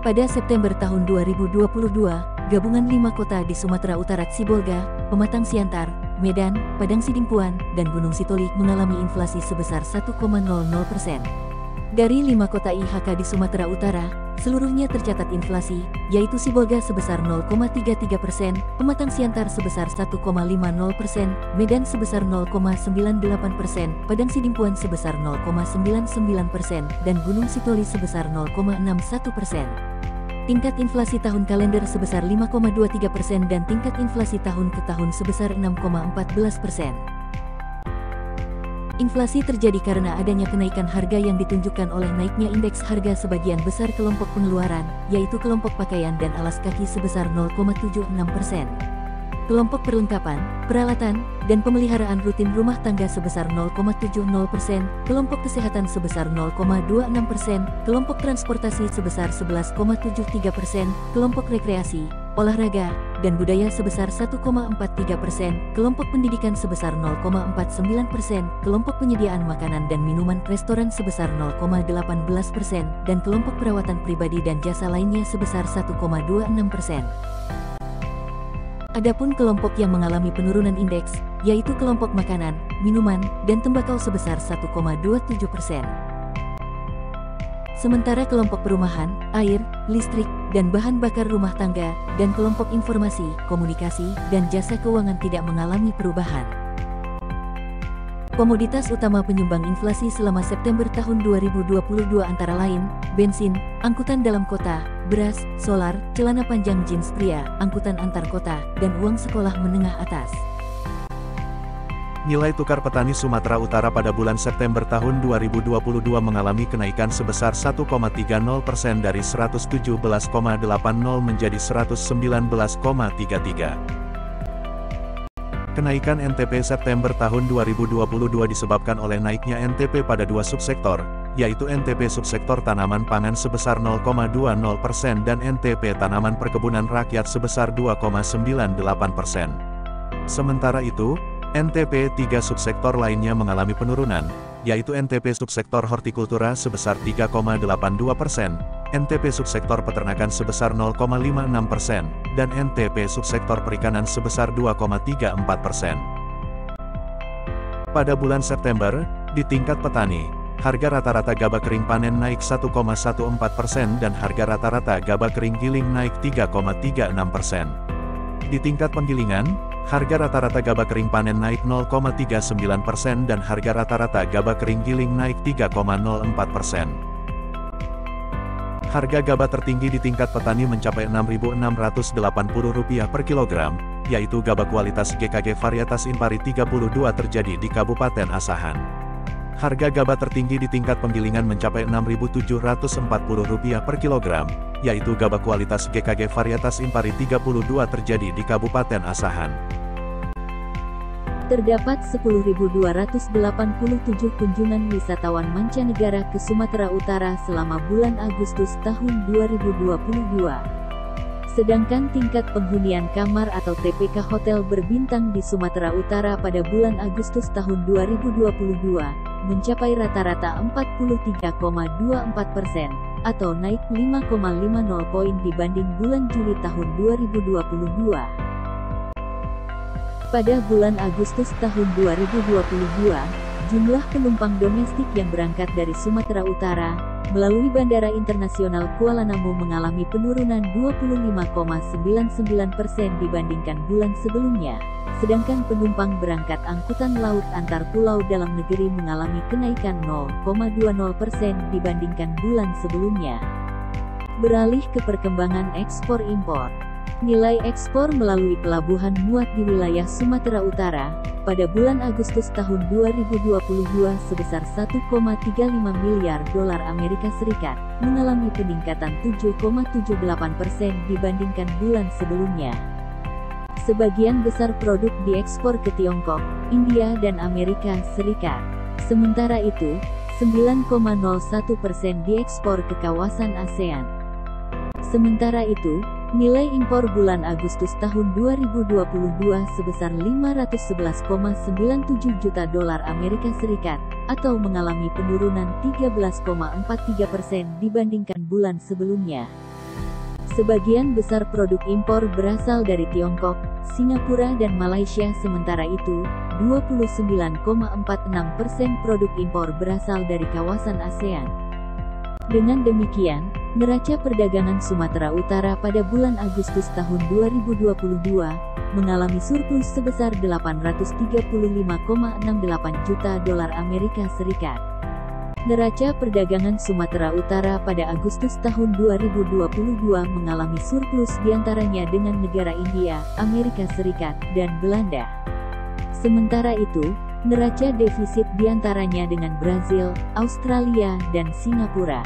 Pada September tahun 2022, gabungan 5 kota di Sumatera Utara Sibolga, Pematang Siantar, Medan, Padang Sidimpuan, dan Gunung Sitoli mengalami inflasi sebesar 1,00%. Dari 5 kota IHK di Sumatera Utara, seluruhnya tercatat inflasi, yaitu Sibolga sebesar 0,33%, Pematang Siantar sebesar 1,50%, Medan sebesar 0,98%, Padang Sidimpuan sebesar 0,99%, dan Gunung Sitoli sebesar 0,61%. Tingkat inflasi tahun kalender sebesar 5,23% dan tingkat inflasi tahun ke tahun sebesar 6,14%. Inflasi terjadi karena adanya kenaikan harga yang ditunjukkan oleh naiknya indeks harga sebagian besar kelompok pengeluaran, yaitu kelompok pakaian dan alas kaki sebesar 0,76%. Kelompok perlengkapan, peralatan, dan pemeliharaan rutin rumah tangga sebesar 0,70%, kelompok kesehatan sebesar 0,26%, kelompok transportasi sebesar 11,73%, kelompok rekreasi, olahraga, dan budaya sebesar 1,43%, kelompok pendidikan sebesar 0,49%, kelompok penyediaan makanan dan minuman restoran sebesar 0,18%, dan kelompok perawatan pribadi dan jasa lainnya sebesar 1,26%. Adapun kelompok yang mengalami penurunan indeks, yaitu kelompok makanan, minuman, dan tembakau sebesar 1,27%. Sementara kelompok perumahan, air, listrik, dan bahan bakar rumah tangga, dan kelompok informasi, komunikasi, dan jasa keuangan tidak mengalami perubahan. Komoditas utama penyumbang inflasi selama September tahun 2022 antara lain, bensin, angkutan dalam kota, beras, solar, celana panjang jeans pria, angkutan antar kota, dan uang sekolah menengah atas. Nilai tukar petani Sumatera Utara pada bulan September tahun 2022 mengalami kenaikan sebesar 1,30% dari 117,80 menjadi 119,33. Kenaikan NTP September tahun 2022 disebabkan oleh naiknya NTP pada dua subsektor, yaitu NTP subsektor tanaman pangan sebesar 0,20% dan NTP tanaman perkebunan rakyat sebesar 2,98%. Sementara itu, NTP 3 subsektor lainnya mengalami penurunan, yaitu NTP subsektor hortikultura sebesar 3,82%, NTP subsektor peternakan sebesar 0,56%, dan NTP subsektor perikanan sebesar 2,34%. Pada bulan September, di tingkat petani, harga rata-rata gabah kering panen naik 1,14% dan harga rata-rata gabah kering giling naik 3,36%. Di tingkat penggilingan, harga rata-rata gabah kering panen naik 0,39% dan harga rata-rata gabah kering giling naik 3,04%. Harga gabah tertinggi di tingkat petani mencapai Rp6.680 per kilogram, yaitu gabah kualitas GKG varietas Impari 32 terjadi di Kabupaten Asahan. Harga gabah tertinggi di tingkat penggilingan mencapai Rp6.740 per kilogram, yaitu gabah kualitas GKG varietas Impari 32 terjadi di Kabupaten Asahan. Terdapat 10.287 kunjungan wisatawan mancanegara ke Sumatera Utara selama bulan Agustus tahun 2022. Sedangkan tingkat penghunian kamar atau TPK hotel berbintang di Sumatera Utara pada bulan Agustus tahun 2022 mencapai rata-rata 43,24% atau naik 5,50 poin dibanding bulan Juli tahun 2022. Pada bulan Agustus tahun 2022, jumlah penumpang domestik yang berangkat dari Sumatera Utara melalui Bandara Internasional Kuala Namu mengalami penurunan 25,99% dibandingkan bulan sebelumnya, sedangkan penumpang berangkat angkutan laut antar pulau dalam negeri mengalami kenaikan 0,20% dibandingkan bulan sebelumnya. Beralih ke perkembangan ekspor-impor. Nilai ekspor melalui pelabuhan muat di wilayah Sumatera Utara pada bulan Agustus tahun 2022 sebesar 1,35 miliar dolar Amerika Serikat, mengalami peningkatan 7,78% dibandingkan bulan sebelumnya. Sebagian besar produk diekspor ke Tiongkok, India dan Amerika Serikat. Sementara itu, 9,01% diekspor ke kawasan ASEAN. Sementara itu, nilai impor bulan Agustus tahun 2022 sebesar 511,97 juta dolar Amerika Serikat, atau mengalami penurunan 13,43% dibandingkan bulan sebelumnya. Sebagian besar produk impor berasal dari Tiongkok, Singapura dan Malaysia, sementara itu, 29,46% produk impor berasal dari kawasan ASEAN. Dengan demikian, neraca perdagangan Sumatera Utara pada bulan Agustus tahun 2022 mengalami surplus sebesar 835,68 juta dolar Amerika Serikat. Neraca perdagangan Sumatera Utara pada Agustus tahun 2022 mengalami surplus diantaranya dengan negara India, Amerika Serikat, dan Belanda. Sementara itu, neraca defisit diantaranya dengan Brazil, Australia, dan Singapura.